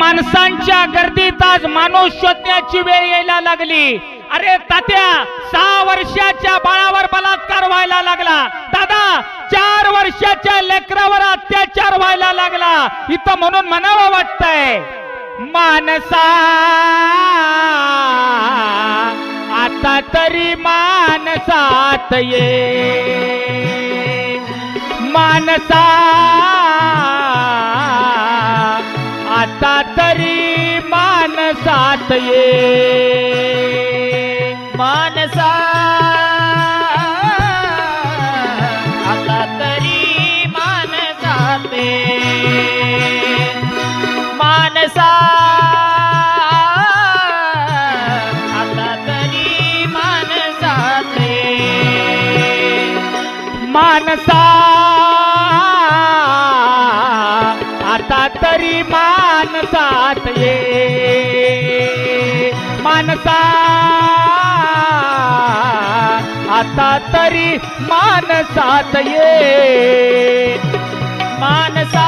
माणसांच्या गर्दीत आज माणूस शोधण्याची वेळ यायला लागली। अरे तात्या 6 वर्षाच्या बाळावर बलात्कार व्हायला लागला, दादा 4 वर्षाच्या लेकरावर अत्याचार व्हायला लागला। इथं म्हणून म्हणावं वाटतंय, मानसा आता तरी मानसात ये, मानसा आता तरी मानसात ये, मानसा आता तरी मानसात ये, मानसा आता तरी मानसात ये, मानसा आता तरी मानसात ये, मानसा आता तरी मानसात ये, मानसा